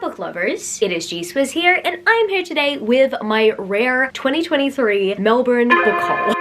book lovers, it is G-Swizz here, and I'm here today with my rare 2023 Melbourne book haul.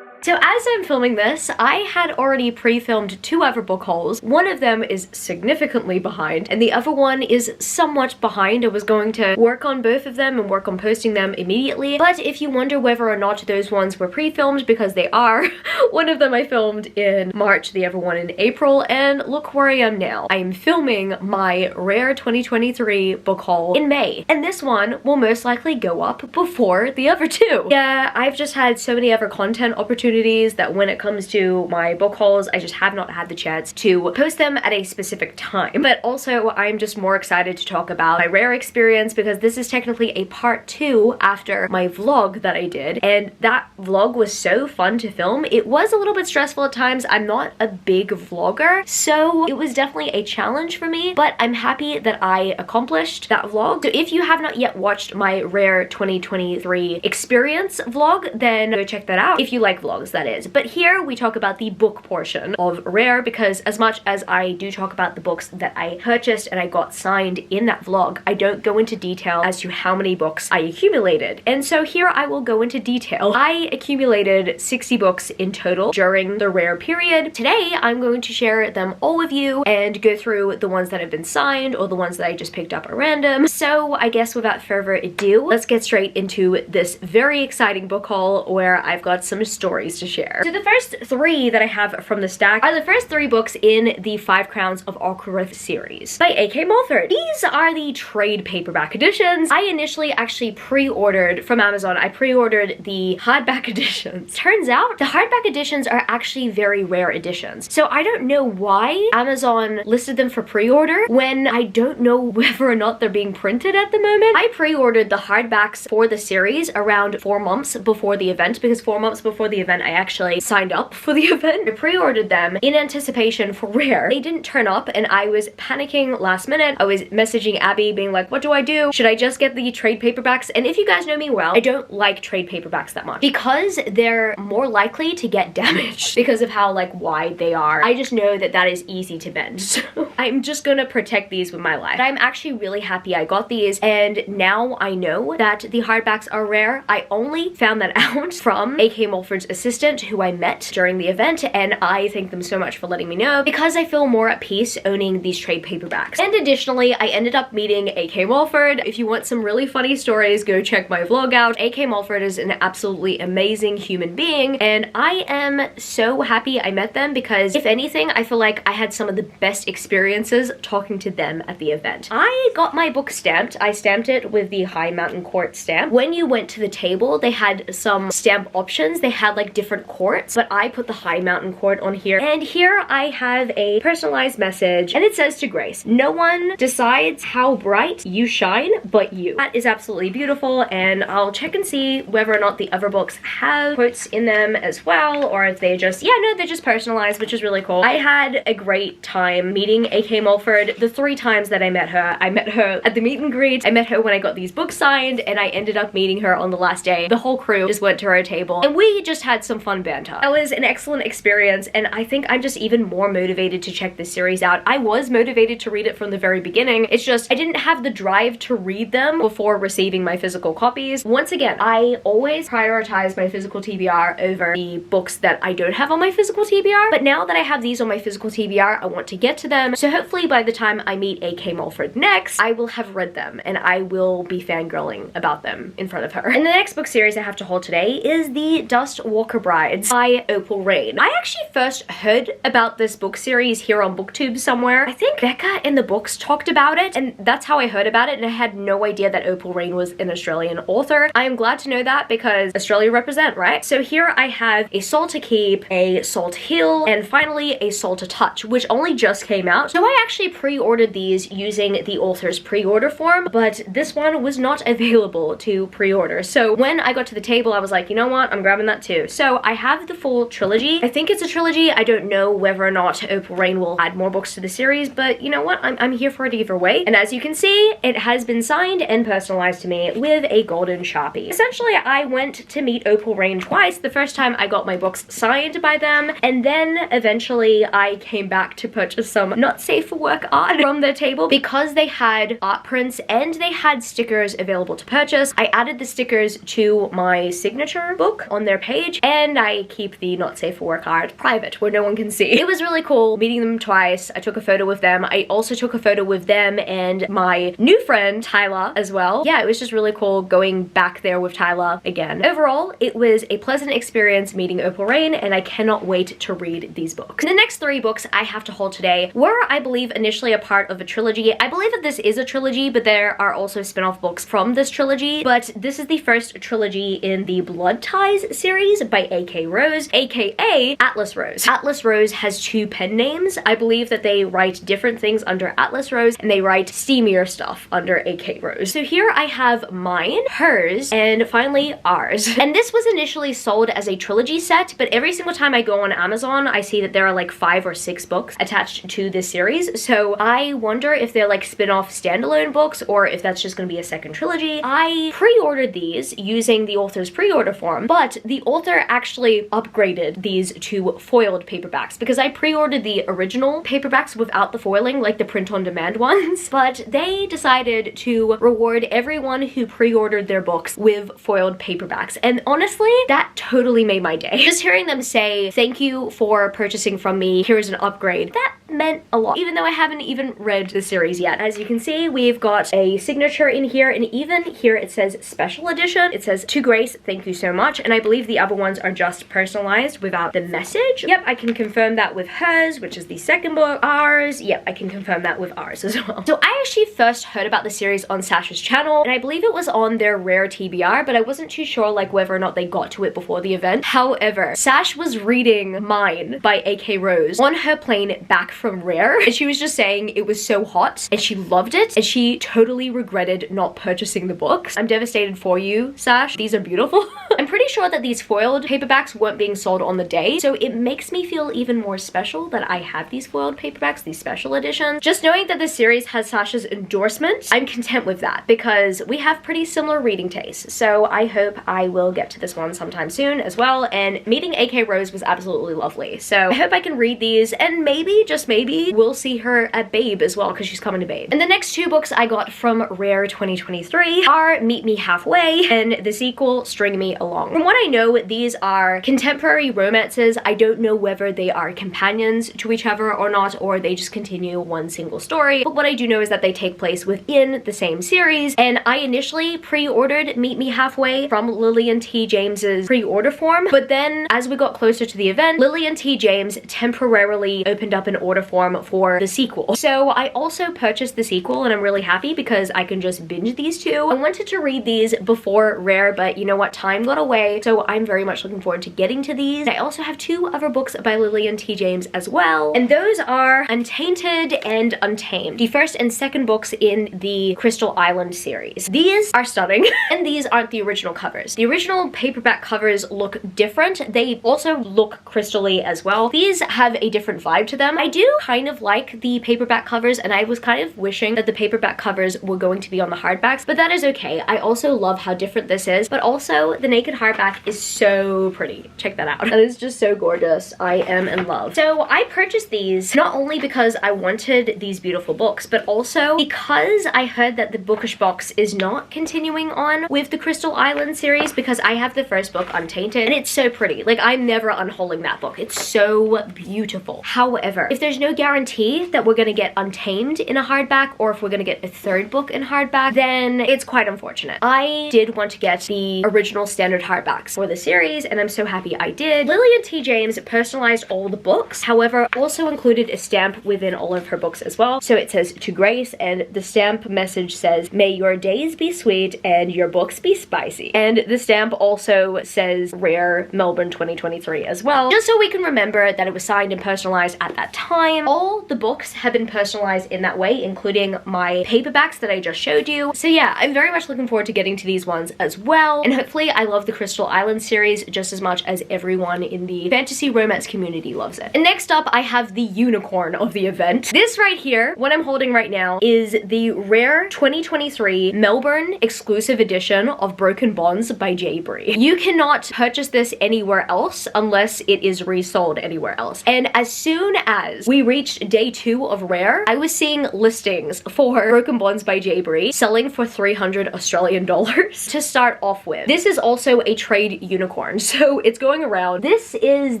So as I'm filming this, I had already pre-filmed 2 other book hauls. One of them is significantly behind, and the other one is somewhat behind. I was going to work on both of them and work on posting them immediately, but if you wonder whether or not those ones were pre-filmed, because they are, one of them I filmed in March, the other one in April, and look where I am now. I am filming my rare 2023 book haul in May, and this one will most likely go up before the other 2. Yeah, I've just had so many other content opportunities that when it comes to my book hauls, I just have not had the chance to post them at a specific time. But also, I'm just more excited to talk about my rare experience because this is technically a part 2 after my vlog that I did. And that vlog was so fun to film. It was a little bit stressful at times. I'm not a big vlogger, so it was definitely a challenge for me, but I'm happy that I accomplished that vlog. So if you have not yet watched my rare 2023 experience vlog, then go check that out if you like vlogs, that is. But here we talk about the book portion of rare, because as much as I do talk about the books that I purchased and I got signed in that vlog, I don't go into detail as to how many books I accumulated. And so here I will go into detail. I accumulated 60 books in total during the rare period. Today I'm going to share them all with you and go through the ones that have been signed or the ones that I just picked up at random. So I guess without further ado, let's get straight into this very exciting book haul where I've got some stories to share. So the first 3 that I have from the stack are the first 3 books in the 5 Crowns of Arkworth series by A.K. Mulford. These are the trade paperback editions. I initially actually pre-ordered from Amazon. I pre-ordered the hardback editions. Turns out the hardback editions are actually very rare editions. So I don't know why Amazon listed them for pre-order when I don't know whether or not they're being printed at the moment. I pre-ordered the hardbacks for the series around 4 months before the event, because 4 months before the event I actually signed up for the event. I pre-ordered them in anticipation for rare. They didn't turn up and I was panicking last minute. I was messaging Abby being like, what do I do? Should I just get the trade paperbacks? And if you guys know me well, I don't like trade paperbacks that much because they're more likely to get damaged because of how like wide they are. I just know that that is easy to bend. So I'm just gonna protect these with my life. But I'm actually really happy I got these, and now I know that the hardbacks are rare. I only found that out from A.K. Mulford's assistant who I met during the event, and I thank them so much for letting me know because I feel more at peace owning these trade paperbacks. And additionally, I ended up meeting A.K. Mulford. If you want some really funny stories, go check my vlog out. A.K. Mulford is an absolutely amazing human being, and I am so happy I met them because if anything, I feel like I had some of the best experiences talking to them at the event. I got my book stamped. I stamped it with the High Mountain Court stamp. When you went to the table, they had some stamp options. They had like different courts, but I put the High Mountain Court on here. And here I have a personalized message, and it says to Grace, no one decides how bright you shine but you. That is absolutely beautiful, and I'll check and see whether or not the other books have quotes in them as well, or if they just, yeah, no, they're just personalized, which is really cool. I had a great time meeting A.K. Mulford. The 3 times that I met her at the meet and greet, I met her when I got these books signed, and I ended up meeting her on the last day. The whole crew just went to our table, and we just had some fun banter. That was an excellent experience, and I think I'm just even more motivated to check this series out. I was motivated to read it from the very beginning. It's just I didn't have the drive to read them before receiving my physical copies. Once again, I always prioritize my physical TBR over the books that I don't have on my physical TBR, but now that I have these on my physical TBR, I want to get to them. So hopefully by the time I meet A.K. Mulford next, I will have read them and I will be fangirling about them in front of her. And the next book series I have to hold today is the Dust Walker Brides by Opal Rain. I actually first heard about this book series here on BookTube somewhere. I think Becca in the books talked about it, and that's how I heard about it, and I had no idea that Opal Rain was an Australian author. I am glad to know that because Australia represent, right? So here I have A Soul to Keep, A Soul to Heal, and finally A Soul to Touch, which only just came out. So I actually pre-ordered these using the author's pre-order form, but this one was not available to pre-order. So when I got to the table, I was like, you know what? I'm grabbing that too. So So I have the full trilogy. I think it's a trilogy. I don't know whether or not Opal Rain will add more books to the series, but you know what? I'm here for it either way. And as you can see, it has been signed and personalized to me with a golden Sharpie. Essentially, I went to meet Opal Rain twice. The first time I got my books signed by them, and then eventually I came back to purchase some not safe for work art from their table because they had art prints and they had stickers available to purchase. I added the stickers to my signature book on their page, and I keep the not safe for work art private where no one can see. It was really cool meeting them twice. I took a photo with them. I also took a photo with them and my new friend Tyler as well. Yeah, it was just really cool going back there with Tyler again. Overall, it was a pleasant experience meeting Opal Rain, and I cannot wait to read these books. The next 3 books I have to hold today were, I believe, initially a part of a trilogy. I believe that this is a trilogy, but there are also spin-off books from this trilogy. But this is the first trilogy in the Blood Ties series by A.K. Rose, aka Atlas Rose. Atlas Rose has 2 pen names. I believe that they write different things under Atlas Rose, and they write steamier stuff under A.K. Rose. So here I have mine, hers, and finally ours. And this was initially sold as a trilogy set, but every single time I go on Amazon, I see that there are like 5 or 6 books attached to this series. So I wonder if they're like spin-off standalone books or if that's just gonna be a second trilogy. I pre-ordered these using the author's pre-order form, but the author actually upgraded these to foiled paperbacks because I pre-ordered the original paperbacks without the foiling, like the print-on-demand ones, but they decided to reward everyone who pre-ordered their books with foiled paperbacks. And honestly, that totally made my day. Just hearing them say, thank you for purchasing from me, here's an upgrade, that meant a lot, even though I haven't even read the series yet. As you can see, we've got a signature in here, and even here it says special edition. It says, to Grace, thank you so much, and I believe the other ones are just personalized without the message. Yep, I can confirm that with hers, which is the second book. Ours, yep, I can confirm that with ours as well. So I actually first heard about the series on Sasha's channel, and I believe it was on their Rare TBR, but I wasn't too sure like whether or not they got to it before the event. However, Sash was reading Mine by A.K. Rose on her plane back from Rare, and she was just saying it was so hot and she loved it, and she totally regretted not purchasing the books. I'm devastated for you, Sash. These are beautiful. I'm pretty sure that these foiled paperbacks weren't being sold on the day, so it makes me feel even more special that I have these foiled paperbacks, these special editions. Just knowing that this series has Sasha's endorsement, I'm content with that because we have pretty similar reading tastes. So I hope I will get to this one sometime soon as well, and meeting A.K. Rose was absolutely lovely. So I hope I can read these, and maybe, just maybe, we'll see her at Babe as well because she's coming to Babe. And the next 2 books I got from Rare 2023 are Meet Me Halfway and the sequel, String Me Along. From what I know, these are contemporary romances. I don't know whether they are companions to each other or not, or they just continue one single story. But what I do know is that they take place within the same series, and I initially pre-ordered Meet Me Halfway from Lillian T. James's pre-order form, but then as we got closer to the event, Lillian T. James temporarily opened up an order form for the sequel. So I also purchased the sequel, and I'm really happy because I can just binge these 2. I wanted to read these before Rare, but you know what, time got away, so I'm very much looking forward to getting to these. I also have 2 other books by Lillian T. James as well, and those are Untainted and Untamed, the first and second books in the Crystal Island series. These are stunning, and these aren't the original covers. The original paperback covers look different. They also look crystally as well. These have a different vibe to them. I do kind of like the paperback covers, and I was kind of wishing that the paperback covers were going to be on the hardbacks, but that is okay. I also love how different this is, but also the naked hardback is so pretty. Check that out. It is just so gorgeous. I am in love. So I purchased these not only because I wanted these beautiful books, but also because I heard that the Bookish box is not continuing on with the Crystal Island series, because I have the first book, Untainted, and it's so pretty. Like, I'm never unholding that book. It's so beautiful. However, if there's no guarantee that we're gonna get Untamed in a hardback, or if we're gonna get a 3rd book in hardback, then it's quite unfortunate. I did want to get the original standard hardbacks for the series, and I'm so happy I did. Lillian T. James personalized all the books, however, also included a stamp within all of her books as well. So it says, to Grace, and the stamp message says, may your days be sweet and your books be spicy. And the stamp also says Rare Melbourne 2023 as well, just so we can remember that it was signed and personalized at that time. time. All the books have been personalized in that way, including my paperbacks that I just showed you. So yeah, I'm very much looking forward to getting to these ones as well. And hopefully I love the Crystal Island series just as much as everyone in the fantasy romance community loves it. And next up, I have the unicorn of the event. This right here, what I'm holding right now, is the rare 2023 Melbourne exclusive edition of Broken Bonds by J. Bree. You cannot purchase this anywhere else unless it is resold anywhere else. And as soon as we reached day 2 of rare, I was seeing listings for Broken Bonds by J. Bree selling for 300 Australian dollars to start off with. This is also a trade unicorn, so it's going around. This is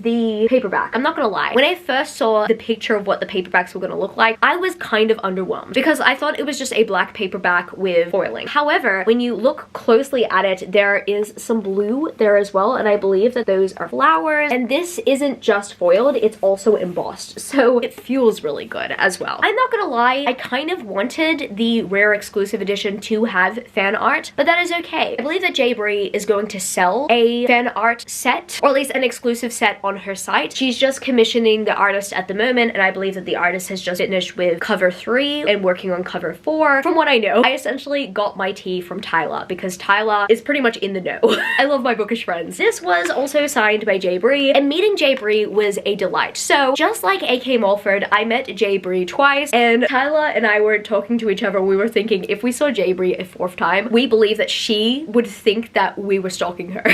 the paperback. I'm not gonna lie. When I first saw the picture of what the paperbacks were gonna look like, I was kind of underwhelmed because I thought it was just a black paperback with foiling. However, when you look closely at it, there is some blue there as well, and I believe that those are flowers. And this isn't just foiled, it's also embossed, so it feels really good as well. I'm not gonna lie, I kind of wanted the rare exclusive edition to have fan art, but that is okay. I believe that J. Bree is going to sell a fan art set, or at least an exclusive set on her site. She's just commissioning the artist at the moment, and I believe that the artist has just finished with cover 3 and working on cover 4. From what I know, I essentially got my tea from Tyler because Tyler is pretty much in the know. I love my bookish friends. This was also signed by J. Bree, and meeting J. Bree was a delight. So just like A.K. Mulford, I met J. Bree twice, and Tyler and I were talking to each other. We were thinking if we saw J. Bree a 4th time, we believe that she would think that we were stalking her.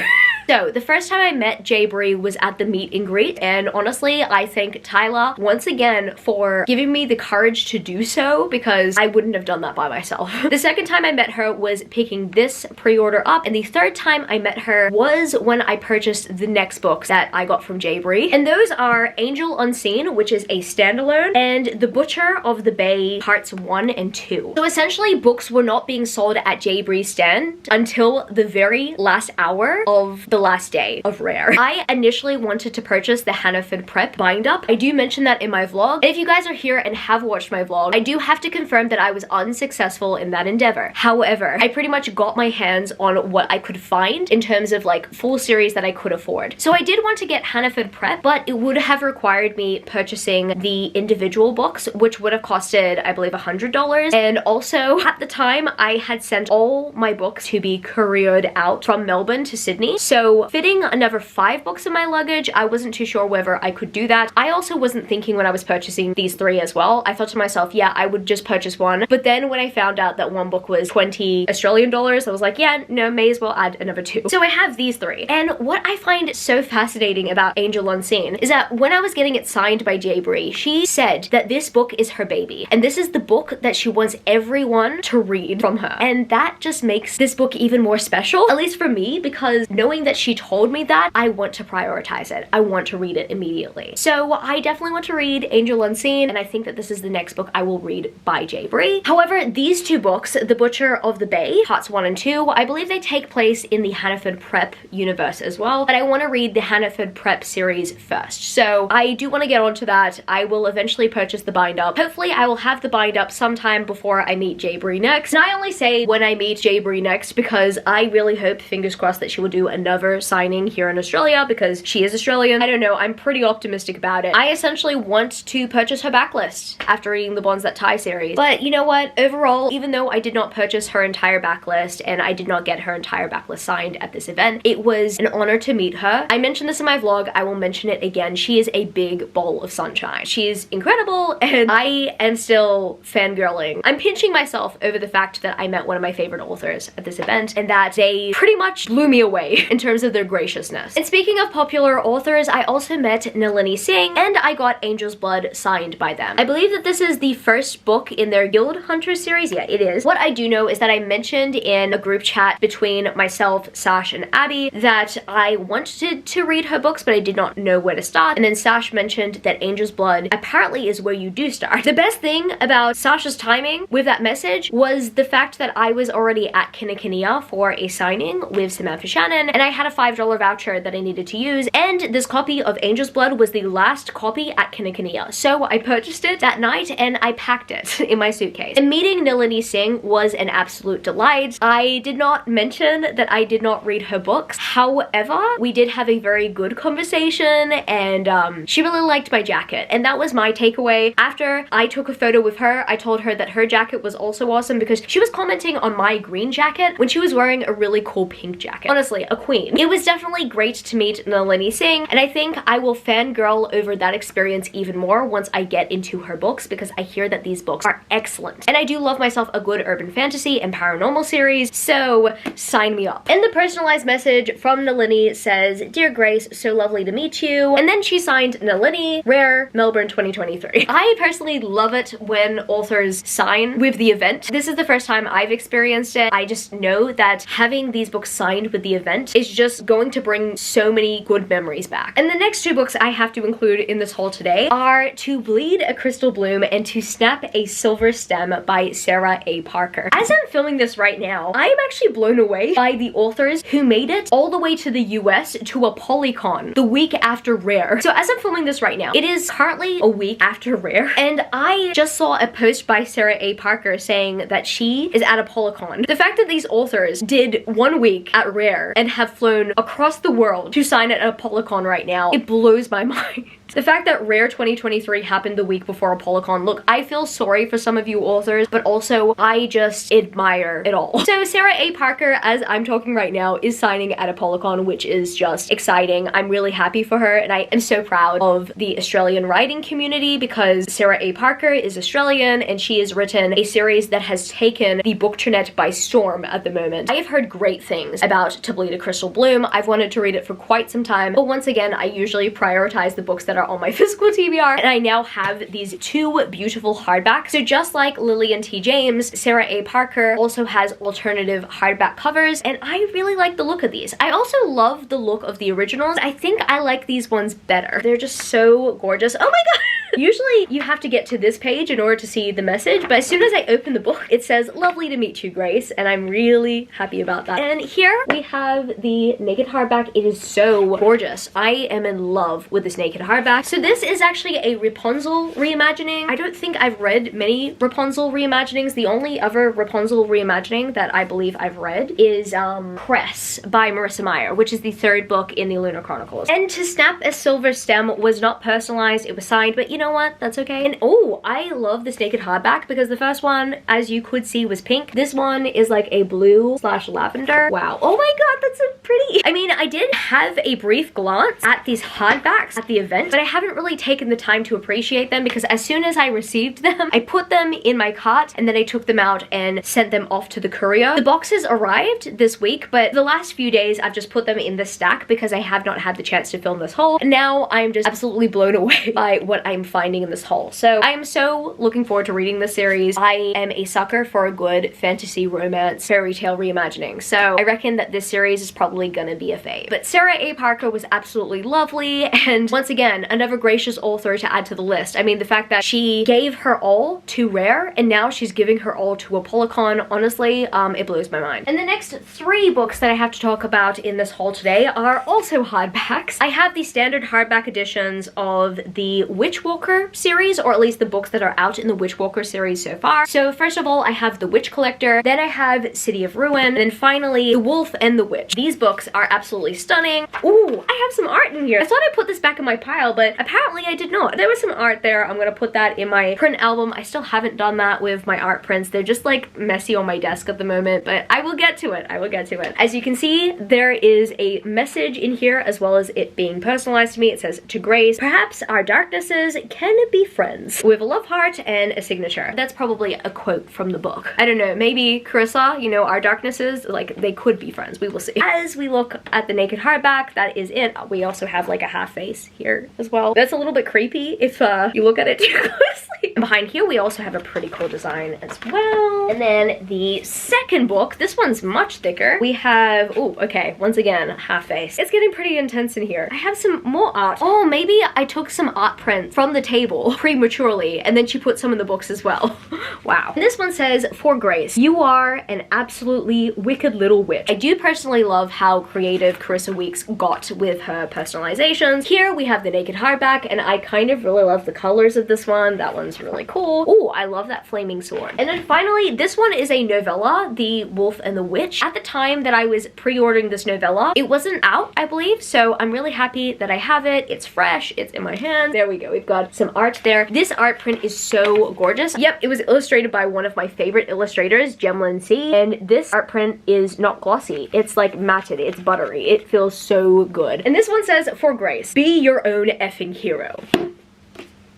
So the first time I met J. Bree was at the meet and greet, and honestly, I thank Tyler once again for giving me the courage to do so because I wouldn't have done that by myself. The second time I met her was picking this pre-order up, and the third time I met her was when I purchased the next books that I got from J. Bree, and those are Angel Unseen, which is a standalone, and The Butcher of the Bay parts 1 and 2. So essentially, books were not being sold at J. Bree's stand until the very last hour of the last day of rare. I initially wanted to purchase the Hannaford Prep bind-up. I do mention that in my vlog. And if you guys are here and have watched my vlog, I do have to confirm that I was unsuccessful in that endeavor. However, I pretty much got my hands on what I could find in terms of like full series that I could afford. So I did want to get Hannaford Prep, but it would have required me purchasing the individual books, which would have costed, I believe, $100. And also, at the time, I had sent all my books to be couriered out from Melbourne to Sydney. So fitting another 5 books in my luggage, I wasn't too sure whether I could do that. I also wasn't thinking when I was purchasing these 3 as well. I thought to myself, yeah, I would just purchase one. But then when I found out that one book was 20 Australian dollars, I was like, yeah, no, may as well add another 2. So I have these 3. And what I find so fascinating about Angel Unseen is that when I was getting it signed by J. Bree, she said that this book is her baby. And this is the book that she wants everyone to read from her. And that just makes this book even more special, at least for me, because knowing that she told me that, I want to prioritize it. I want to read it immediately. So I definitely want to read Angel Unseen, and I think that this is the next book I will read by J. Bree. However, these 2 books, The Butcher of the Bay, parts 1 and 2, I believe they take place in the Hannaford Prep universe as well, but I want to read the Hannaford Prep series first. So I do want to get onto that. I will eventually purchase the bind-up. Hopefully I will have the bind-up sometime before I meet J. Bree next. And I only say when I meet J. Bree next because I really hope, fingers crossed, that she will do another signing here in Australia because she is Australian. I don't know, I'm pretty optimistic about it. I essentially want to purchase her backlist after reading the Bonds That Tie series. But you know what? Overall, even though I did not purchase her entire backlist and I did not get her entire backlist signed at this event, it was an honor to meet her. I mentioned this in my vlog, I will mention it again. She is a big bowl of sunshine. She is incredible, and I am still fangirling. I'm pinching myself over the fact that I met one of my favorite authors at this event and that they pretty much blew me away in terms of their graciousness. And speaking of popular authors, I also met Nalini Singh and I got Angel's Blood signed by them. I believe that this is the first book in their Guild Hunters series. Yeah, it is. What I do know is that I mentioned in a group chat between myself, Sash, and Abby that I wanted to read her books, but I did not know where to start. And then Sash mentioned that Angel's Blood apparently is where you do start. The best thing about Sash's timing with that message was the fact that I was already at Kinnikinnia for a signing with Samantha Shannon, and I had a $5 voucher that I needed to use, and this copy of Angel's Blood was the last copy at Kinokuniya. So I purchased it that night and I packed it in my suitcase. And meeting Nalini Singh was an absolute delight. I did not mention that I did not read her books. However, we did have a very good conversation, and she really liked my jacket, and that was my takeaway. After I took a photo with her, I told her that her jacket was also awesome because she was commenting on my green jacket when she was wearing a really cool pink jacket. Honestly, a queen. It was definitely great to meet Nalini Singh, and I think I will fangirl over that experience even more once I get into her books, because I hear that these books are excellent. And I do love myself a good urban fantasy and paranormal series, so sign me up. And the personalized message from Nalini says, "Dear Grace, so lovely to meet you." And then she signed Nalini, Rare, Melbourne 2023. I personally love it when authors sign with the event. This is the first time I've experienced it. I just know that having these books signed with the event is just going to bring so many good memories back. And the next two books I have to include in this haul today are To Bleed a Crystal Bloom and To Snap a Silver Stem by Sarah A. Parker. As I'm filming this right now, I am actually blown away by the authors who made it all the way to the US to a Polycon the week after Rare. So as I'm filming this right now, it is currently a week after Rare, and I just saw a post by Sarah A. Parker saying that she is at a Polycon. The fact that these authors did 1 week at Rare and have flown across the world to sign at a Polycon right now, it blows my mind. The fact that Rare 2023 happened the week before a Polycon, look, I feel sorry for some of you authors, but also I just admire it all. So Sarah A. Parker, as I'm talking right now, is signing at a Polycon, which is just exciting. I'm really happy for her, and I am so proud of the Australian writing community because Sarah A. Parker is Australian and she has written a series that has taken the booktranet by storm at the moment. I have heard great things about To Bleed a Crystal Bloom. I've wanted to read it for quite some time, but once again, I usually prioritize the books that are on my physical TBR, and I now have these two beautiful hardbacks. So just like Lillian T. James, Sarah A. Parker also has alternative hardback covers, and I really like the look of these. I also love the look of the originals. I think I like these ones better. They're just so gorgeous. Oh my god! Usually you have to get to this page in order to see the message, but as soon as I open the book, it says, "Lovely to meet you, Grace," and I'm really happy about that. And here we have the naked hardback. It is so gorgeous. I am in love with this naked hardback. So this is actually a Rapunzel reimagining. I don't think I've read many Rapunzel reimaginings. The only other Rapunzel reimagining that I believe I've read is Cress by Marissa Meyer, which is the third book in the Lunar Chronicles. And To Snap a Silver Stem was not personalized, it was signed, but you know what, that's okay. And oh, I love this naked hardback because the first one, as you could see, was pink. This one is like a blue / lavender. Wow. Oh my god, that's so pretty. I mean, I did have a brief glance at these hardbacks at the event, but I haven't really taken the time to appreciate them because as soon as I received them, I put them in my cart and then I took them out and sent them off to the courier. The boxes arrived this week, but the last few days I've just put them in the stack because I have not had the chance to film this haul. And now I'm just absolutely blown away by what I'm finding in this haul. So I am so looking forward to reading this series. I am a sucker for a good fantasy romance fairy tale reimagining, so I reckon that this series is probably gonna be a fave. But Sarah A. Parker was absolutely lovely, and once again, another gracious author to add to the list. I mean, the fact that she gave her all to Rare and now she's giving her all to a Polycon, honestly, it blows my mind. And the next three books that I have to talk about in this haul today are also hardbacks. I have the standard hardback editions of the Witchwalker series, or at least the books that are out in the Witchwalker series so far. So first of all, I have The Witch Collector, then I have City of Ruin, and then finally The Wolf and the Witch. These books are absolutely stunning. Ooh, I have some art in here. I thought I put this back in my pile, but apparently I did not. There was some art there. I'm gonna put that in my print album. I still haven't done that with my art prints. They're just like messy on my desk at the moment, but I will get to it. I will get to it. As you can see, there is a message in here as well as it being personalized to me. It says, "To Grace, perhaps our darknesses can be friends," with a love heart and a signature. That's probably a quote from the book. I don't know, maybe Carissa, you know, our darknesses, like, they could be friends. We will see. As we look at the naked hardback, that is it. We also have like a half face here as well. That's a little bit creepy if you look at it too closely. And behind here, we also have a pretty cool design as well. go. And then the second book, this one's much thicker. We have, oh, okay, once again, half face. It's getting pretty intense in here. I have some more art. Oh, maybe I took some art prints from the table prematurely, and then she put some in the books as well. Wow. And this one says, For Grace, you are an absolutely wicked little witch. I do personally love how creative Carissa Weeks got with her personalizations. Here we have the naked hardback, and I kind of really love the colors of this one. That one's really cool. Oh, I love that flaming sword. And then finally, this one is a novella, The Wolf and the Witch. At the time that I was pre-ordering this novella, it wasn't out, I believe, so I'm really happy that I have it. It's fresh, it's in my hands. There we go, we've got some art there. This art print is so gorgeous. Yep, it was illustrated by one of my favorite illustrators, Gemlin C, and this art print is not glossy. It's like matted, it's buttery. It feels so good. And this one says, For Grace, be your own effing hero.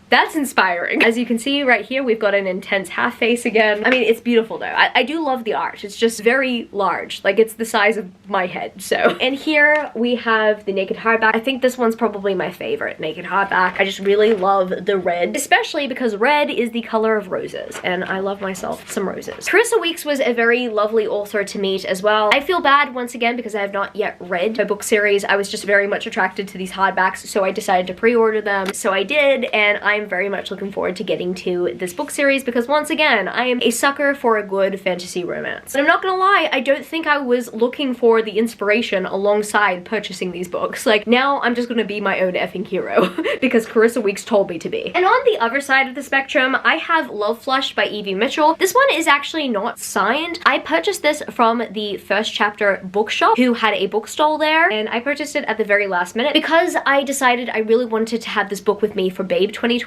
That's inspiring. As you can see right here, we've got an intense half face again. I mean, it's beautiful though. I do love the art. It's just very large. Like, it's the size of my head, so. And here we have the naked hardback. I think this one's probably my favorite naked hardback. I just really love the red, especially because red is the color of roses, and I love myself some roses. Carissa Weeks was a very lovely author to meet as well. I feel bad once again because I have not yet read her book series. I was just very much attracted to these hardbacks, so I decided to pre-order them. So I did, and I'm very much looking forward to getting to this book series because once again, I am a sucker for a good fantasy romance. And I'm not gonna lie, I don't think I was looking for the inspiration alongside purchasing these books. Like, now I'm just gonna be my own effing hero because Carissa Weeks told me to be. And on the other side of the spectrum, I have Love Flush by Evie Mitchell. This one is actually not signed. I purchased this from the First Chapter bookshop who had a book stall there, and I purchased it at the very last minute because I decided I really wanted to have this book with me for Babe 2023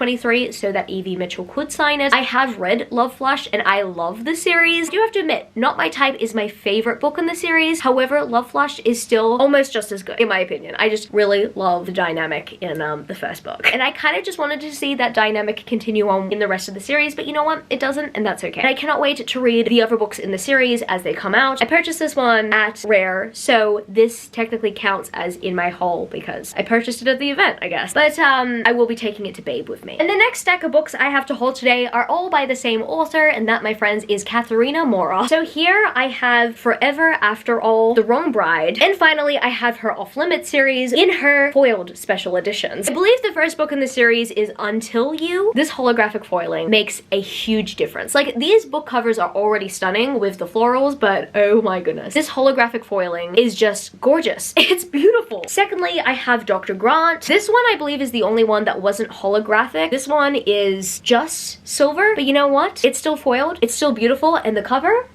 so that Evie Mitchell could sign it. I have read Love Flush and I love the series. I do have to admit, Not My Type is my favorite book in the series. However, Love Flush is still almost just as good, in my opinion. I just really love the dynamic in the first book. And I kind of just wanted to see that dynamic continue on in the rest of the series, but you know what? It doesn't, and that's okay. And I cannot wait to read the other books in the series as they come out. I purchased this one at Rare, so this technically counts as in my haul because I purchased it at the event, I guess. But I will be taking it to Babe with me. And the next stack of books I have to haul today are all by the same author, and that, my friends, is Katharina Mora. So here I have Forever After All, The Wrong Bride, and finally I have her Off Limits series in her foiled special editions. I believe the first book in the series is Until You. This holographic foiling makes a huge difference. Like, these book covers are already stunning with the florals, but oh my goodness, this holographic foiling is just gorgeous. It's beautiful. Secondly, I have Dr. Grant. This one I believe is the only one that wasn't holographic. This one is just silver, but you know what? It's still foiled, it's still beautiful, and the cover,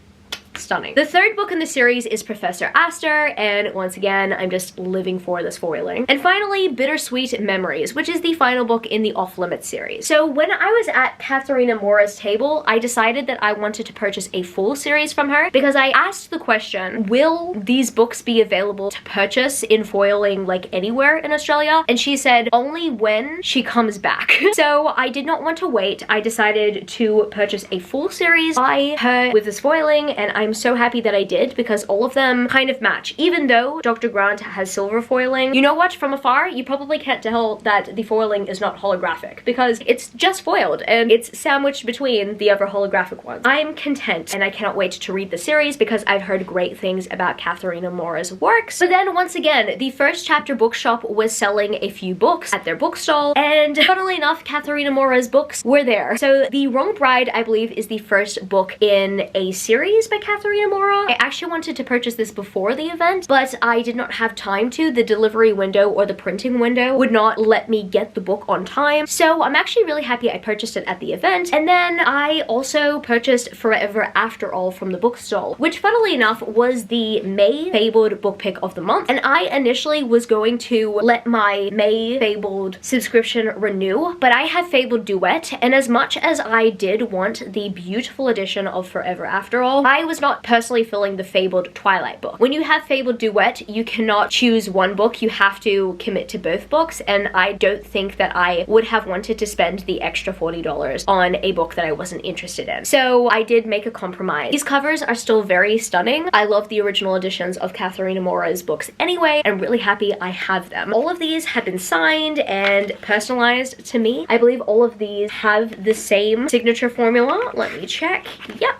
stunning. The third book in the series is Professor Aster, and once again, I'm just living for this foiling. And finally, Bittersweet Memories, which is the final book in the Off Limits series. So when I was at Katharina Mora's table, I decided that I wanted to purchase a full series from her because I asked the question, will these books be available to purchase in foiling like anywhere in Australia? And she said only when she comes back. So I did not want to wait. I decided to purchase a full series by her with this foiling, and I'm so happy that I did because all of them kind of match. Even though Dr. Grant has silver foiling, you know what? From afar, you probably can't tell that the foiling is not holographic because it's just foiled and it's sandwiched between the other holographic ones. I'm content and I cannot wait to read the series because I've heard great things about Katharina Mora's works. But then once again, the First Chapter bookshop was selling a few books at their bookstall, and funnily enough, Katharina Mora's books were there. So The Wrong Bride, I believe, is the first book in a series by Katharina Mora. I actually wanted to purchase this before the event, but I did not have time to. The delivery window or the printing window would not let me get the book on time. So I'm actually really happy I purchased it at the event. And then I also purchased Forever After All from the bookstall, which funnily enough was the May Fabled book pick of the month. And I initially was going to let my May Fabled subscription renew, but I have Fabled Duet, and as much as I did want the beautiful edition of Forever After All, I was not personally filling the Fabled Twilight book. When you have Fabled Duet, you cannot choose one book, you have to commit to both books, and I don't think that I would have wanted to spend the extra $40 on a book that I wasn't interested in. So I did make a compromise. These covers are still very stunning. I love the original editions of Katharina Mora's books anyway. I'm really happy I have them. All of these have been signed and personalized to me. I believe all of these have the same signature formula. Let me check. Yep.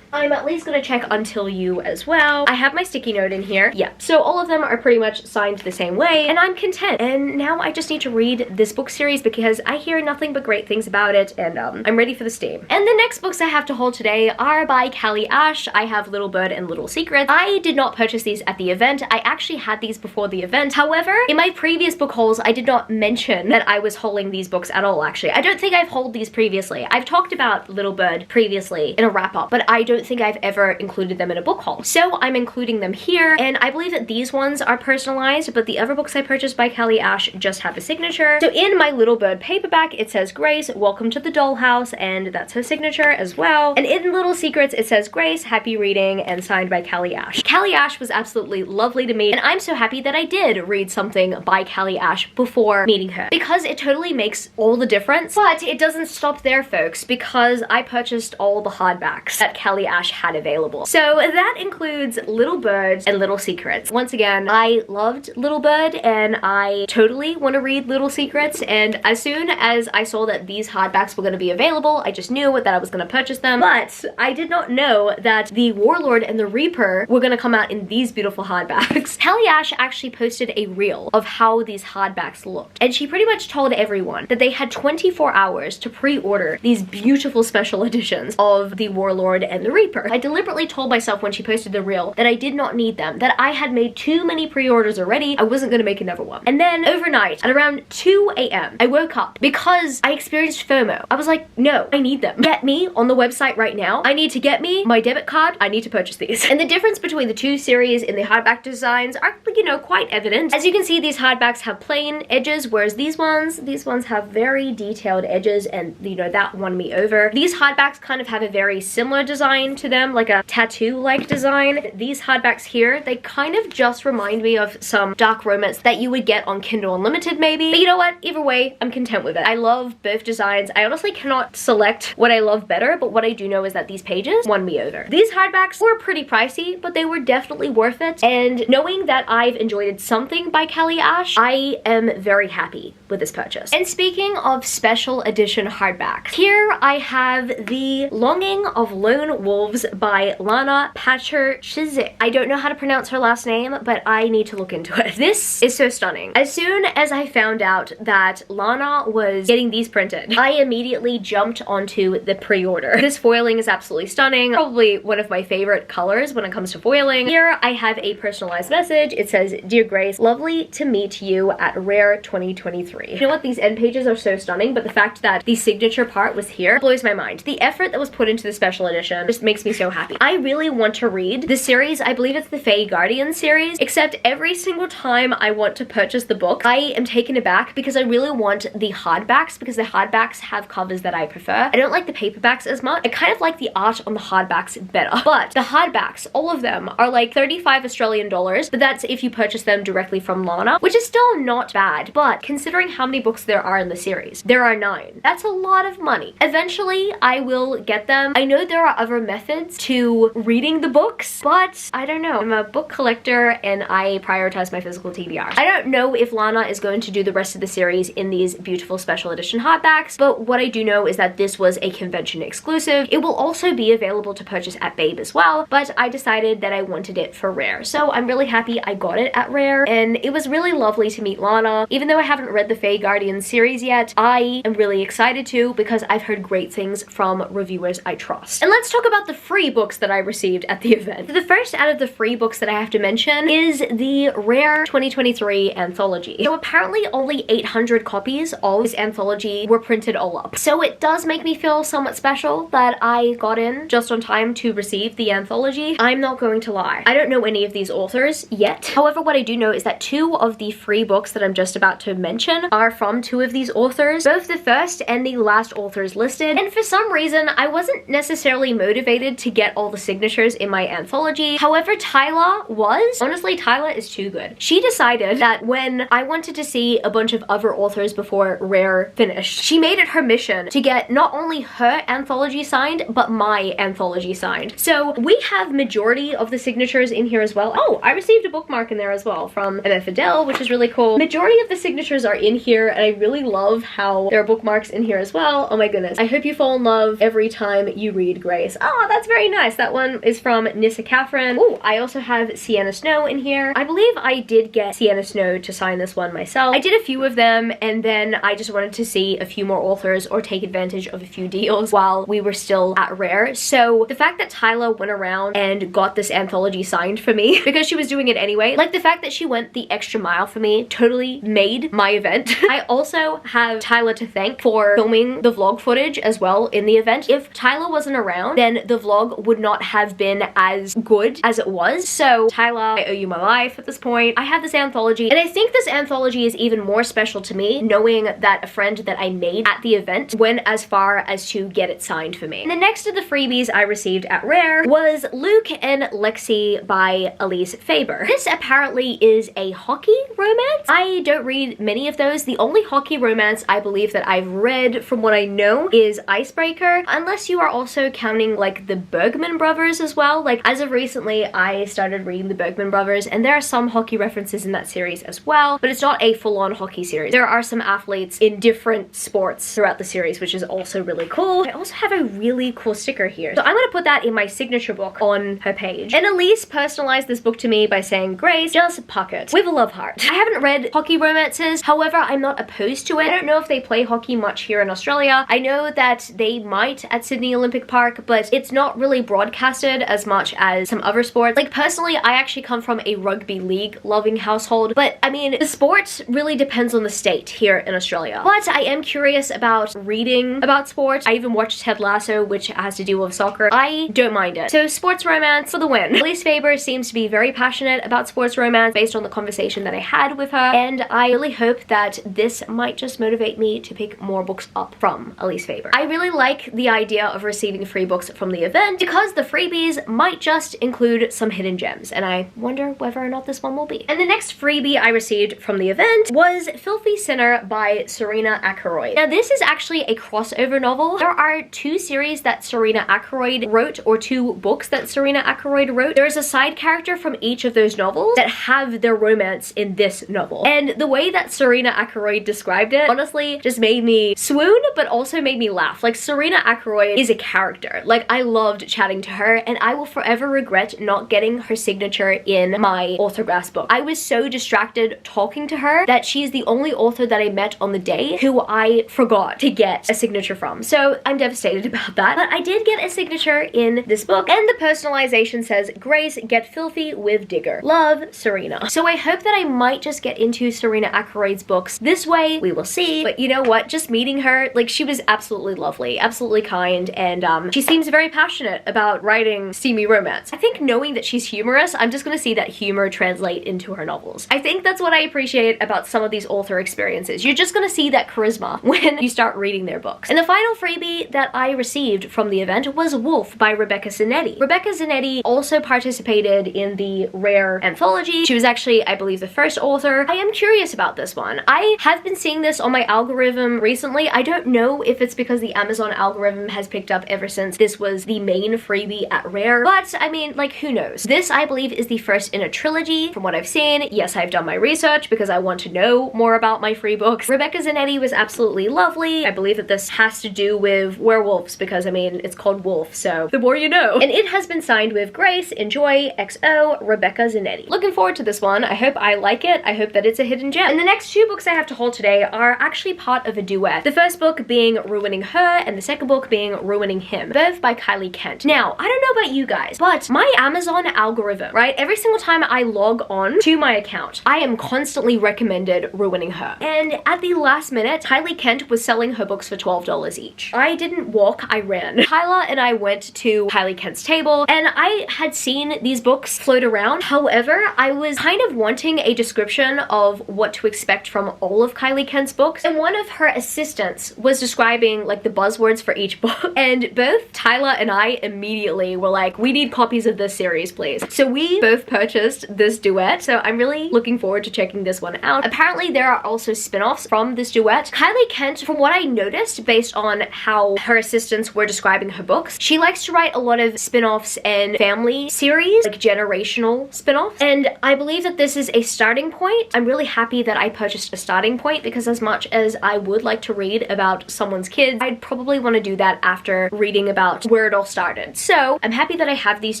I'm at least gonna check Until You as well. I have my sticky note in here. Yeah, so all of them are pretty much signed the same way, and I'm content. And now I just need to read this book series because I hear nothing but great things about it, and I'm ready for the steam. And the next books I have to haul today are by Callie Ash. I have Little Bird and Little Secrets. I did not purchase these at the event. I actually had these before the event. However, in my previous book hauls, I did not mention that I was hauling these books at all, actually. I don't think I've hauled these previously. I've talked about Little Bird previously in a wrap-up, but I don't think I've ever included them in a book haul. So I'm including them here, and I believe that these ones are personalized, but the other books I purchased by Callie Ash just have a signature. So in my Little Bird paperback, it says Grace, welcome to the dollhouse, and that's her signature as well. And in Little Secrets, it says Grace, happy reading, and signed by Callie Ash. Callie Ash was absolutely lovely to me, and I'm so happy that I did read something by Callie Ash before meeting her, because it totally makes all the difference. But it doesn't stop there, folks, because I purchased all the hardbacks that Callie Ash had available. So that includes Little Bird and Little Secrets. Once again, I loved Little Bird, and I totally want to read Little Secrets, and as soon as I saw that these hardbacks were going to be available, I just knew that I was going to purchase them. But I did not know that the Warlord and the Reaper were going to come out in these beautiful hardbacks. Callie Ash actually posted a reel of how these hardbacks looked, and she pretty much told everyone that they had 24 hours to pre-order these beautiful special editions of the Warlord and the Reaper. I deliberately told myself when she posted the reel that I did not need them, that I had made too many pre-orders already. I wasn't going to make another one. And then overnight at around 2 a.m. I woke up because I experienced FOMO. I was like, no, I need them. Get me on the website right now. I need to get me my debit card. I need to purchase these. And the difference between the two series in the hardback designs are, you know, quite evident. As you can see, these hardbacks have plain edges, whereas these ones have very detailed edges, and you know, that won me over. These hardbacks kind of have a very similar design to them, like a tattoo-like design. These hardbacks here, they kind of just remind me of some dark romance that you would get on Kindle Unlimited maybe. But you know what? Either way, I'm content with it. I love both designs. I honestly cannot select what I love better, but what I do know is that these pages won me over. These hardbacks were pretty pricey, but they were definitely worth it. And knowing that I've enjoyed something by Callie Ash, I am very happy with this purchase. And speaking of special edition hardbacks, here I have the Longing of Lone Wolves by Lana Pacher-Chizik. I don't know how to pronounce her last name, but I need to look into it. This is so stunning. As soon as I found out that Lana was getting these printed, I immediately jumped onto the pre-order. This foiling is absolutely stunning. Probably one of my favorite colors when it comes to foiling. Here I have a personalized message. It says, Dear Grace, lovely to meet you at Rare 2023. You know what? These end pages are so stunning, but the fact that the signature part was here blows my mind. The effort that was put into the special edition just makes me so happy. I really want to read the series. I believe it's the Fae Guardian series, except every single time I want to purchase the book, I am taken aback because I really want the hardbacks, because the hardbacks have covers that I prefer. I don't like the paperbacks as much. I kind of like the art on the hardbacks better, but the hardbacks, all of them are like 35 Australian dollars, but that's if you purchase them directly from Lana, which is still not bad, but considering how many books there are in the series, there are 9. That's a lot of money. Eventually, I will get them. I know there are other methods to reading the books, but I don't know. I'm a book collector and I prioritize my physical TBR. I don't know if Lana is going to do the rest of the series in these beautiful special edition hardbacks, but what I do know is that this was a convention exclusive. It will also be available to purchase at Babe as well, but I decided that I wanted it for Rare. So I'm really happy I got it at Rare, and it was really lovely to meet Lana. Even though I haven't read the Fae Guardian series yet, I am really excited to, because I've heard great things from reviewers I trust. And let's talk about the free books that I received at the event. The first out of the free books that I have to mention is the Rare 2023 Anthology. So apparently only 800 copies of this anthology were printed all up. So it does make me feel somewhat special that I got in just on time to receive the anthology. I'm not going to lie. I don't know any of these authors yet. However, what I do know is that 2 of the free books that I'm just about to mention are from 2 of these authors, both the first and the last authors listed. And for some reason, I wasn't necessarily motivated to get all the signatures in my anthology. However, Tyler was. Honestly, Tyler is too good. She decided that when I wanted to see a bunch of other authors before Rare finished, she made it her mission to get not only her anthology signed, but my anthology signed. So we have majority of the signatures in here as well. Oh, I received a bookmark in there as well from MF Adele, which is really cool. Majority of the signatures are in here, and I really love how there are bookmarks in here as well. Oh my goodness. I hope you fall in love every time you read Grace. Oh, Oh, that's very nice. That one is from Nissa Catherine. Oh, I also have Sienna Snow in here. I believe I did get Sienna Snow to sign this one myself. I did a few of them, and then I just wanted to see a few more authors or take advantage of a few deals while we were still at Rare. So the fact that Tyler went around and got this anthology signed for me because she was doing it anyway, like the fact that she went the extra mile for me totally made my event. I also have Tyler to thank for filming the vlog footage as well in the event. If Tyler wasn't around, then the vlog would not have been as good as it was. So Tyler, I owe you my life at this point. I have this anthology, and I think this anthology is even more special to me knowing that a friend that I made at the event went as far as to get it signed for me. And the next of the freebies I received at Rare was Luke and Lexi by Elise Faber. This apparently is a hockey romance. I don't read many of those. The only hockey romance I believe that I've read from what I know is Icebreaker, unless you are also counting like the Bergman brothers as well. Like as of recently, I started reading the Bergman brothers, and there are some hockey references in that series as well, but it's not a full-on hockey series. There are some athletes in different sports throughout the series, which is also really cool. I also have a really cool sticker here, so I'm gonna put that in my signature book on her page. And Elise personalized this book to me by saying, Grace, just puck it with a love heart. I haven't read hockey romances, however, I'm not opposed to it. I don't know if they play hockey much here in Australia. I know that they might at Sydney Olympic Park, but it's not really broadcasted as much as some other sports. Like personally, I actually come from a rugby league loving household, but I mean, the sport really depends on the state here in Australia. But I am curious about reading about sports. I even watched Ted Lasso, which has to do with soccer. I don't mind it. So sports romance for the win. Elise Faber seems to be very passionate about sports romance based on the conversation that I had with her, and I really hope that this might just motivate me to pick more books up from Elise Faber. I really like the idea of receiving free books from the event because the freebies might just include some hidden gems, and I wonder whether or not this one will be. And the next freebie I received from the event was Filthy Sinner by Serena Akroyd. Now this is actually a crossover novel. There are two series that Serena Akroyd wrote, or two books that Serena Akroyd wrote. There's a side character from each of those novels that have their romance in this novel. And the way that Serena Akroyd described it honestly just made me swoon, but also made me laugh. Like Serena Akroyd is a character. Like I loved chatting to her, and I will forever regret not getting her signature in my autographs book. I was so distracted talking to her that she's the only author that I met on the day who I forgot to get a signature from. So I'm devastated about that. But I did get a signature in this book, and the personalization says, Grace, get filthy with Digger. Love, Serena. So I hope that I might just get into Serena Akroyd's books this way. We will see. But you know what? Just meeting her, like she was absolutely lovely, absolutely kind, and she seems very passionate about writing steamy romance. I think knowing that she's humorous, I'm just gonna see that humor translate into her novels. I think that's what I appreciate about some of these author experiences. You're just gonna see that charisma when you start reading their books. And the final freebie that I received from the event was Wolf by Rebecca Zanetti. Rebecca Zanetti also participated in the Rare anthology. She was actually, I believe, the first author. I am curious about this one. I have been seeing this on my algorithm recently. I don't know if it's because the Amazon algorithm has picked up ever since this was the main freebie at Rare, but I mean, like, who knows? This, I believe, is the first in a trilogy from what I've seen. Yes, I've done my research because I want to know more about my free books. Rebecca Zanetti was absolutely lovely. I believe that this has to do with werewolves because, I mean, it's called Wolf, so the more you know. And it has been signed with Grace, Enjoy, XO, Rebecca Zanetti. Looking forward to this one. I hope I like it. I hope that it's a hidden gem. And the next two books I have to haul today are actually part of a duet. The first book being Ruining Her, and the second book being Ruining Him, both by Kylie Kent. Now, I don't know about you guys, but my Amazon algorithm, right? Every single time I log on to my account, I am constantly recommended Ruining Her. And at the last minute, Kylie Kent was selling her books for $12 each. I didn't walk, I ran. Kyla and I went to Kylie Kent's table, and I had seen these books float around. However, I was kind of wanting a description of what to expect from all of Kylie Kent's books, and one of her assistants was describing like the buzzwords for each book, and both Tyler and I immediately were like, we need copies of this series, please. So we both purchased this duet, so I'm really looking forward to checking this one out. Apparently there are also spin-offs from this duet. Kylie Kent, from what I noticed based on how her assistants were describing her books, she likes to write a lot of spin-offs and family series, like generational spin-offs, and I believe that this is a starting point. I'm really happy that I purchased a starting point because as much as I would like to read about someone's kids, I'd probably want to do that after reading about where it all started. So I'm happy that I have these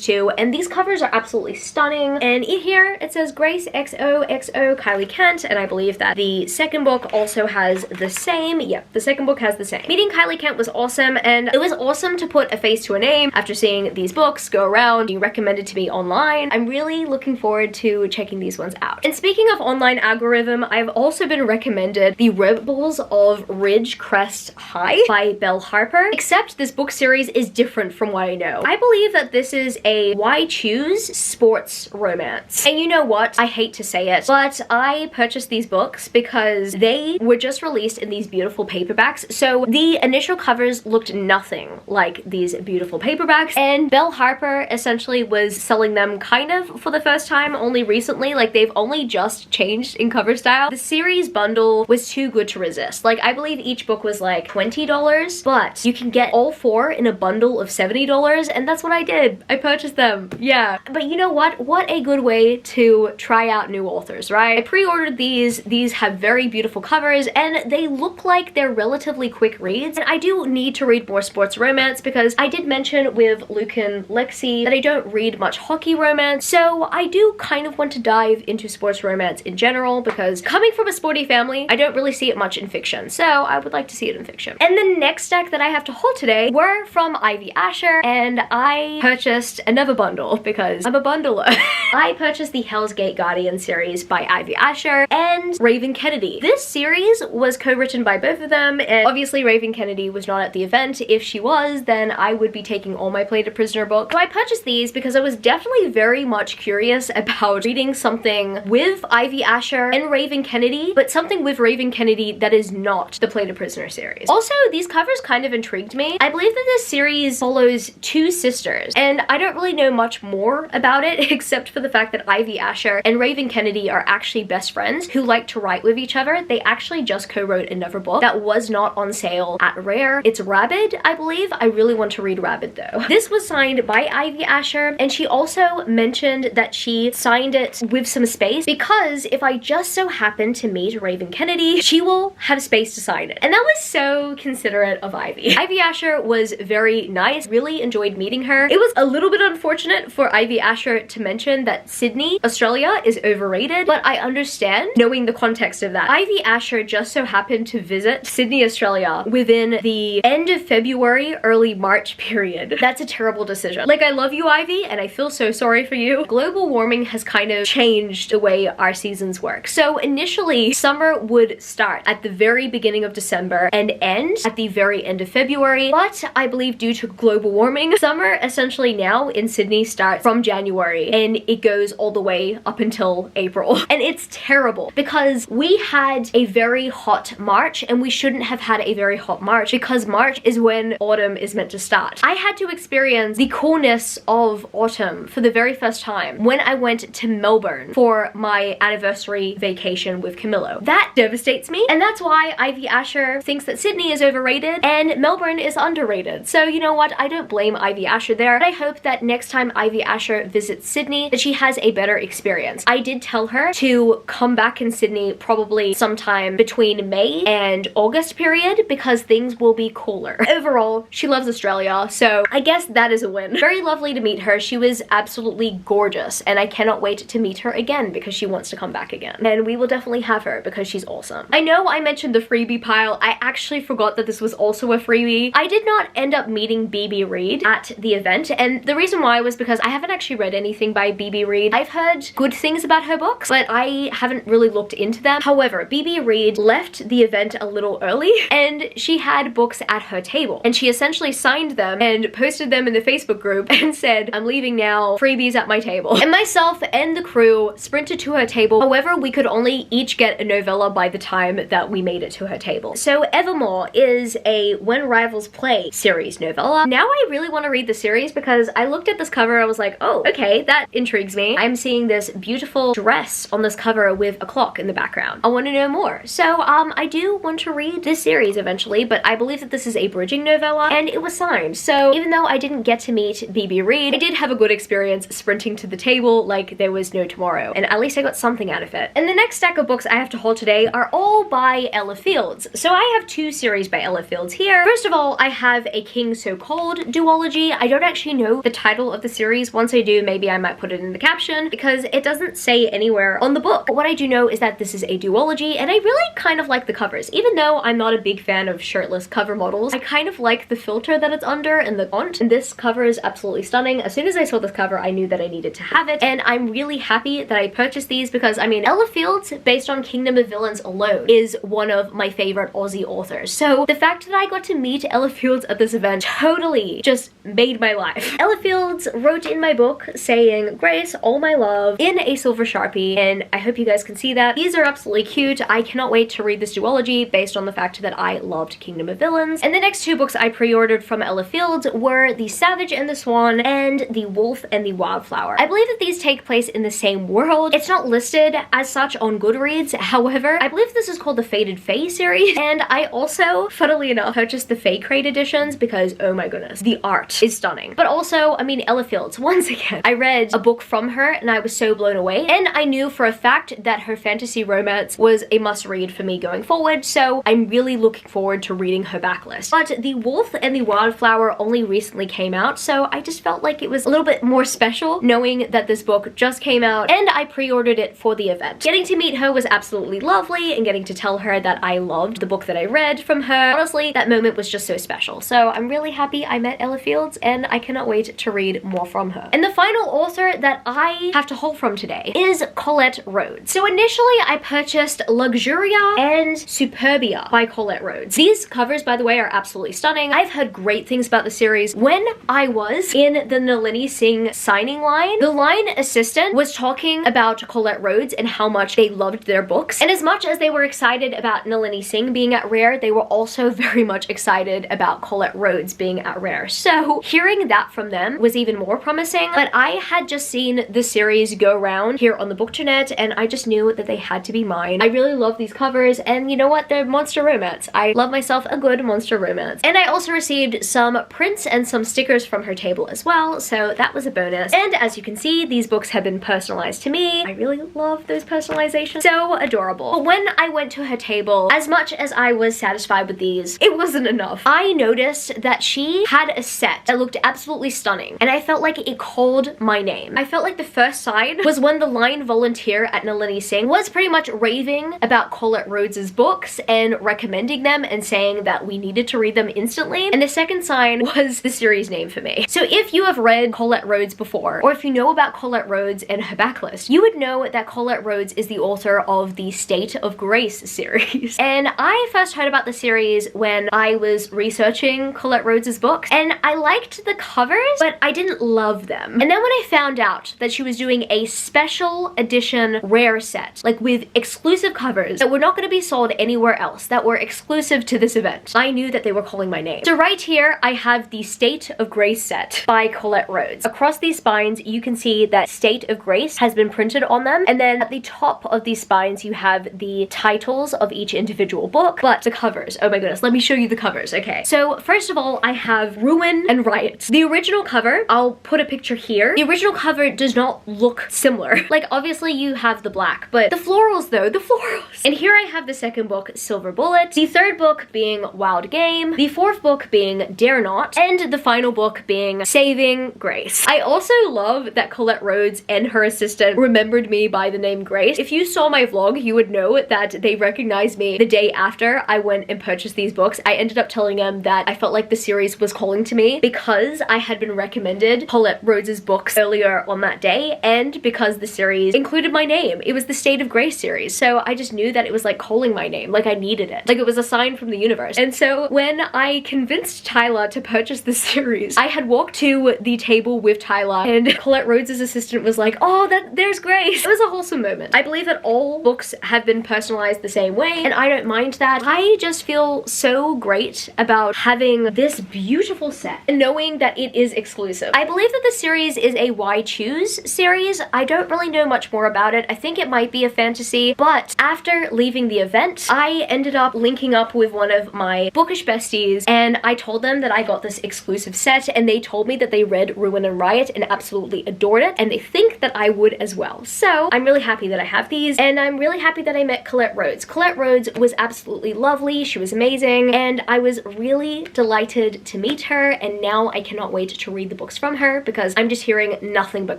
two, and these covers are absolutely stunning. And in here it says Grace XOXO Kylie Kent, and I believe that the second book also has the same. Yep, the second book has the same. Meeting Kylie Kent was awesome, and it was awesome to put a face to a name after seeing these books go around being recommended to me online. I'm really looking forward to checking these ones out. And speaking of online algorithm, I've also been recommended the RedBubbles of Ridgecrest High by Belle Harper, except this book series is different from what I know. I believe that this is a why choose sports romance. And you know what? I hate to say it, but I purchased these books because they were just released in these beautiful paperbacks. So the initial covers looked nothing like these beautiful paperbacks, and Belle Harper essentially was selling them kind of for the first time only recently. Like, they've only just changed in cover style. The series bundle was too good to resist. Like, I believe each book was like $20, but you can get all four in a bundle of $70, and that's what I did. I purchased them. Yeah. But you know what? What a good way to try out new authors, right? I pre-ordered these. These have very beautiful covers, and they look like they're relatively quick reads. And I do need to read more sports romance because I did mention with Luke and Lexi that I don't read much hockey romance, so I do kind of want to dive into sports romance in general because coming from a sporty family, I don't really see it much in fiction, so I would like to see it in fiction. And the next stack that I have to haul today were from Ivy Asher, and I purchased another bundle because I'm a bundler. I purchased the Hell's Gate Guardian series by Ivy Asher and Raven Kennedy. This series was co-written by both of them, and obviously Raven Kennedy was not at the event. If she was, then I would be taking all my Plated Prisoner books. So I purchased these because I was definitely very much curious about reading something with Ivy Asher and Raven Kennedy, but something with Raven Kennedy that is not the Plated Prisoner series. Also, these covers kind of intrigued me. I believe that this series follows two sisters, and I don't really know much more about it except for the fact that Ivy Asher and Raven Kennedy are actually best friends who like to write with each other. They actually just co-wrote another book that was not on sale at Rare. It's Rabid, I believe. I really want to read Rabid though. This was signed by Ivy Asher, and she also mentioned that she signed it with some space because if I just so happen to meet Raven Kennedy, she will have space to sign it. And that was so considerate of Ivy. Ivy Asher was very nice. Really enjoyed meeting her. It was a little bit unfortunate for Ivy Asher to mention that Sydney, Australia is overrated, but I understand knowing the context of that. Ivy Asher just so happened to visit Sydney, Australia within the end of February, early March period. That's a terrible decision. Like, I love you, Ivy, and I feel so sorry for you. Global warming has kind of changed the way our seasons work. So initially, summer would start at the very beginning of December and end at the very end of February, but I believe due to global warming, summer essentially now in Sydney starts from January and it goes all the way up until April. And it's terrible because we had a very hot March, and we shouldn't have had a very hot March because March is when autumn is meant to start. I had to experience the coolness of autumn for the very first time when I went to Melbourne for my anniversary vacation with Camilo. That devastates me, and that's why Ivy Asher thinks that Sydney is overrated and Melbourne is underrated. So you know what? I don't blame Ivy Asher there, but I hope that next time Ivy Asher visits Sydney that she has a better experience. I did tell her to come back in Sydney probably sometime between May and August period because things will be cooler. Overall, she loves Australia, so I guess that is a win. Very lovely to meet her. She was absolutely gorgeous, and I cannot wait to meet her again because she wants to come back again. And we will definitely have her because she's awesome. I know I mentioned the freebie pile. I actually forgot that this was also a freebie. I did not end up meeting Bibi Reed at the event, and the reason why was because I haven't actually read anything by Bibi Reed. I've heard good things about her books, but I haven't really looked into them. However, Bibi Reed left the event a little early, and she had books at her table, and she essentially signed them and posted them in the Facebook group and said, "I'm leaving now, freebies at my table." And myself and the crew sprinted to her table. However, we could only each get a novella by the time that we made it to her table. So Evermore is a When Rivals Play series novella. Now I really want to read the series because I looked at this cover, I was like, oh, okay, that intrigues me. I'm seeing this beautiful dress on this cover with a clock in the background. I want to know more. So I do want to read this series eventually, but I believe that this is a bridging novella and it was signed. So even though I didn't get to meet Bibi Reed, I did have a good experience sprinting to the table like there was no tomorrow, and at least I got something out of it. And the next stack of books I have to hold today are all by Ella Fields. So I have two series by Ella Fields here. First of all, I have A King So Cold called duology. I don't actually know the title of the series. Once I do, maybe I might put it in the caption because it doesn't say anywhere on the book. But what I do know is that this is a duology, and I really kind of like the covers. Even though I'm not a big fan of shirtless cover models, I kind of like the filter that it's under and the font. And this cover is absolutely stunning. As soon as I saw this cover, I knew that I needed to have it, and I'm really happy that I purchased these because, I mean, Ella Fields, based on Kingdom of Villains alone, is one of my favorite Aussie authors. So the fact that I got to meet Ella Fields at this event totally just made my life. Ella Fields wrote in my book saying, "Grace, all my love," in a silver Sharpie, and I hope you guys can see that. These are absolutely cute. I cannot wait to read this duology based on the fact that I loved Kingdom of Villains. And the next two books I pre-ordered from Ella Fields were The Savage and the Swan and The Wolf and the Wildflower. I believe that these take place in the same world. It's not listed as such on Goodreads. However, I believe this is called the Faded Fae series, and I also, funnily enough, purchased the Fae Crate editions because, oh my goodness, the art is stunning. But also, I mean, Ella Fields, once again, I read a book from her and I was so blown away, and I knew for a fact that her fantasy romance was a must-read for me going forward, so I'm really looking forward to reading her backlist. But The Wolf and the Wildflower only recently came out, so I just felt like it was a little bit more special knowing that this book just came out and I pre-ordered it for the event. Getting to meet her was absolutely lovely, and getting to tell her that I loved the book that I read from her, honestly, that moment was just so special. So I'm really happy I met Ella Fields, and I cannot wait to read more from her. And the final author that I have to haul from today is Colette Rhodes. So initially I purchased Luxuria and Superbia by Colette Rhodes. These covers, by the way, are absolutely stunning. I've heard great things about the series. When I was in the Nalini Singh signing line, the line assistant was talking about Colette Rhodes and how much they loved their books. And as much as they were excited about Nalini Singh being at Rare, they were also very much excited about Colette Rhodes being at Rare. So hearing that from them was even more promising. But I had just seen the series go around here on the Bookternet, and I just knew that they had to be mine. I really love these covers, and you know what? They're monster romance. I love myself a good monster romance. And I also received some prints and some stickers from her table as well, so that was a bonus. And as you can see, these books have been personalized to me. I really love those personalizations. So adorable. But when I went to her table, as much as I was satisfied with these, it wasn't enough. I noticed that she had a set that looked absolutely stunning, and I felt like it called my name. I felt like the first sign was when the line volunteer at Nalini Singh was pretty much raving about Colette Rhodes's books and recommending them and saying that we needed to read them instantly. And the second sign was the series name for me. So if you have read Colette Rhodes before, or if you know about Colette Rhodes and her backlist, you would know that Colette Rhodes is the author of the State of Grace series. And I first heard about the series when I was researching Colette Rhodes's books, and I liked the covers, but I didn't love them. And then when I found out that she was doing a special edition rare set, like with exclusive covers that were not going to be sold anywhere else, that were exclusive to this event, I knew that they were calling my name. So right here, I have the State of Grace set by Colette Rhodes. Across these spines, you can see that State of Grace has been printed on them, and then at the top of these spines, you have the titles of each individual book, but the covers, oh my goodness, let me show you the covers, okay. So first of all, I have Ruin and Riot. The original cover, I'll put a picture here. The original cover does not look similar. Like, obviously you have the black, but the florals though, the florals. And here I have the second book, Silver Bullet, the third book being Wild Game, the fourth book being Dare Not, and the final book being Saving Grace. I also love that Colette Rhodes and her assistant remembered me by the name Grace. If you saw my vlog, you would know that they recognized me the day after I went and purchased these books. I ended up telling them that I felt like the series was calling to me because I had been recommended Colette Rhodes's books earlier on that day, and because the series included my name. It was the State of Grace series, so I just knew that it was like calling my name, like I needed it. Like it was a sign from the universe. And so when I convinced Tyler to purchase this series, I had walked to the table with Tyler, and Colette Rhodes's assistant was like, oh, there's Grace. It was a wholesome moment. I believe that all books have been personalized the same way, and I don't mind that. I just feel so great about having this beautiful set and knowing that it is exclusive. I believe that the series is a Why Choose series. I don't really know much more about it. I think it might be a fantasy, but after leaving the event, I ended up linking up with one of my bookish besties, and I told them that I got this exclusive set, and they told me that they read Ruin and Riot and absolutely adored it, and they think that I would as well. So I'm really happy that I have these, and I'm really happy that I met Colette Rhodes. Colette Rhodes was absolutely lovely. She was amazing, and I was really delighted to meet meet her, and now I cannot wait to read the books from her because I'm just hearing nothing but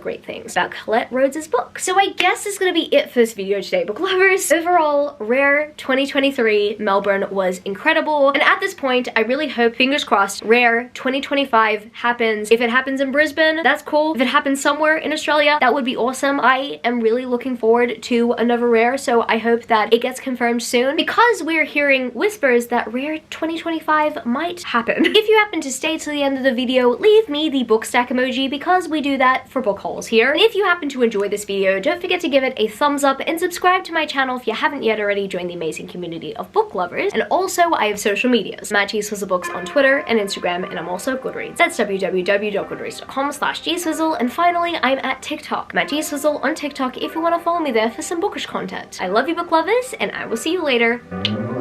great things about Colette Rhodes' book. So I guess this is gonna be it for this video today, book lovers. Overall, Rare 2023 Melbourne was incredible, and at this point, I really hope, fingers crossed, Rare 2025 happens. If it happens in Brisbane, that's cool. If it happens somewhere in Australia, that would be awesome. I am really looking forward to another Rare, so I hope that it gets confirmed soon, because we're hearing whispers that Rare 2025 might happen. If you happen to stay till the end of the video, leave me the book stack emoji, because we do that for book hauls here. And if you happen to enjoy this video, don't forget to give it a thumbs up and subscribe to my channel if you haven't yet already. Join the amazing community of book lovers. And also, I have social medias. I'm at GSwizzleBooks on Twitter and Instagram, and I'm also at Goodreads. That's www.goodreads.com/gswizzle. And finally, I'm at TikTok. I'm at GSwizzle on TikTok if you want to follow me there for some bookish content. I love you, book lovers, and I will see you later.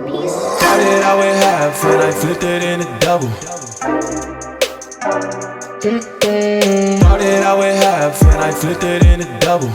Peace. Started out with half and I flipped it in a double. Started out with half and I flipped it in a double.